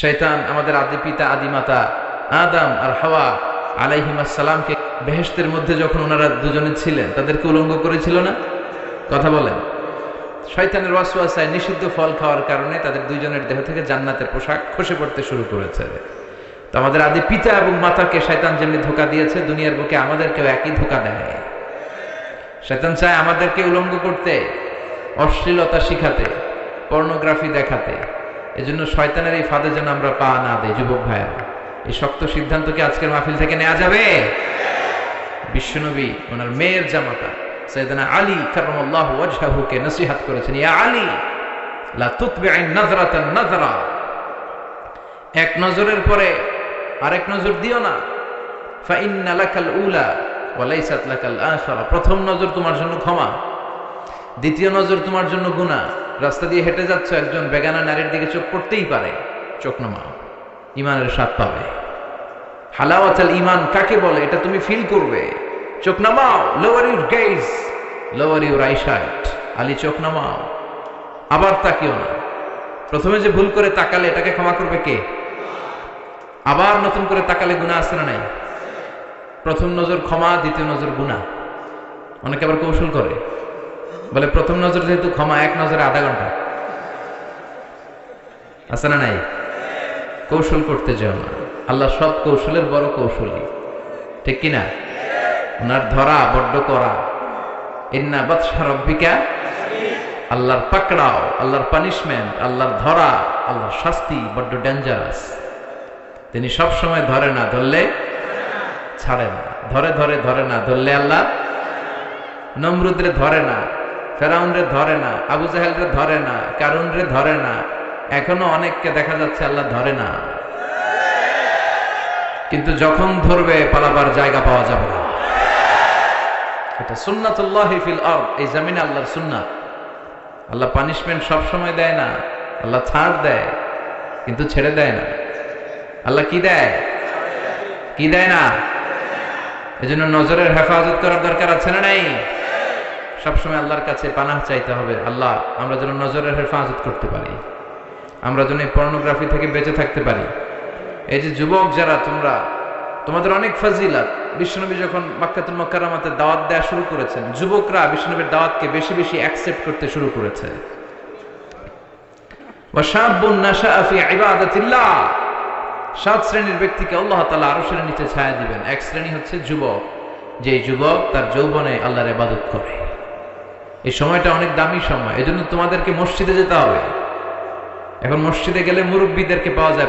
শয়তান আমাদের আদি পিতা আদি মাতা আদম আর হাওয়া আলাইহিমাস সালামকে বেহেশতের মধ্যে যখন ওনারা দুজনে ছিলেন তাদেরকে উলঙ্গ করেছিল না? কথা বলেন। শয়তানের ওয়াসওয়াসায় নিষিদ্ধ ফল খাওয়ার কারণে তাদের দুইজনের দেহ থেকে জান্নাতের পোশাক খসে পড়তে শুরু করেছে। তো আমাদের আদি পিতা এবং মাতাকে শয়তান যেমনি ধোঁকা দিয়েছে, দুনিয়ার বুকে আমাদেরকেও একই ধোঁকা দেয়। শয়তান চায় আমাদেরকে উলঙ্গ করতে, অশ্লীলতা শিখাতে, পর্নোগ্রাফি দেখাতে। এজন্য শয়তানের এই ফাঁদে যেন আমরা পা না দেই। যুবক ভাইয়েরা, এই শক্ত সিদ্ধান্ত কি আজকের মাহফিল থেকে নেওয়া যাবে? বিশ্বনবী ওনার মেয়ের জামাতা সাইয়েদনা আলী কাররামাল্লাহু ওয়াজহাহুকে নসিহত করেছেন, ইয়া আলী লা তুতবি'আন নাযরাতান নাযরা, এক নজরের পরে আরেক নজর দিও না। ফা ইন্না লাকাল উলা ওয়া লাইসাত লাকাল আখিরা, প্রথম নজর তোমার জন্য ক্ষমা, দ্বিতীয় নজর তোমার জন্য গুনাহ। রাস্তা দিয়ে হেঁটে যাচ্ছ, একজন বেগানা নারীর দিকে চোখ পড়তেই পারে, চোখ নামাও, ঈমানের স্বাদ পাবে। হালাওয়াতুল ঈমান কাকে বলে এটা তুমি ফিল করবে। চোখ নামাও, lower your gauge, lower your eyesight. Ali চোখ নামাও, আবার তাকিও না। প্রথমে যে ভুল করে তাকালে এটাকে ক্ষমা করবে কে? আবার নতুন করে তাকালে গুনাহ আছে না নাই? প্রথম নজর ক্ষমা, দ্বিতীয় নজর গুনাহ। অনেকে আবার কৌশল করে, বলে প্রথম নজর যেহেতু ক্ষমা, এক নজরে আধা ঘন্টা। আছে না নাই? কৌশল করতে যাও না, আল্লাহ সব কৌশলের বড় কৌশলী, ঠিক কিনা? ওনার ধরা বড্ড করা। ইন্না বাতশা রাব্বিকা, আল্লাহর পাকড়াও, আল্লাহর পানিশমেন্ট, আল্লাহর ধরা, আল্লাহর শাস্তি বড্ড ডেঞ্জারাস। তিনি সব সময় ধরে না, ধরলে ছাড়ে না, ধরে ধরে ধরে না, ধরলে আল্লাহ। নমরুদরে ধরে না, ফেরাউনরে ধরে না, আবু জাহেলরে ধরে না, কারুনরে ধরে না, এখনো অনেককে দেখা যাচ্ছে আল্লাহ ধরে না। কিন্তু যখন ধরবে পালাবার জায়গা পাওয়া যাবে না। এটা সুন্নাতুল্লাহি ফিল আরদ, এই জমিনে আল্লাহর সুন্নাত। আল্লাহ পানিশমেন্ট সব সময় দেয় না, আল্লাহ ছাড় দেয় কিন্তু ছেড়ে দেয় না। আল্লাহ কি দেয়? কি দেয় না? এজন্য নজরের হেফাজত করার দরকার আছে না নাই? সবসময় আল্লাহর কাছে পানাহ চাইতে হবে, আল্লাহ আমরা যেন নজরের হেফাজত করতে পারি, আমরা যেন এই পর্নোগ্রাফি থেকে বেঁচে থাকতে পারি। এই যে যুবক যারা, তোমরা, তোমাদের অনেক ফাজিলাত। বিশ্বনবী যখন মক্কাতুল মুকাররমাতে দাওয়াত দেওয়া শুরু করেছেন, যুবকরা বিশ্বনবীর দাওয়াতকে বেশি বেশি অ্যাকসেপ্ট করতে শুরু করেছে। ওয়া শাবুন নাশাআ ফি ইবাদাতিল্লাহ, 7 শ্রেণীর ব্যক্তিকে আল্লাহ তাআলা আরশের নিচে ছায়া দিবেন। এক শ্রেণী হচ্ছে যুবক, যে যুবক তার যৌবনে আল্লাহর ইবাদত করে। এই সময়টা অনেক দামি সময়, এজন্য তোমাদেরকে মসজিদে যেতে হবে। এখন মসজিদে গেলে মুরব্বীদেরকে পাওয়া যায়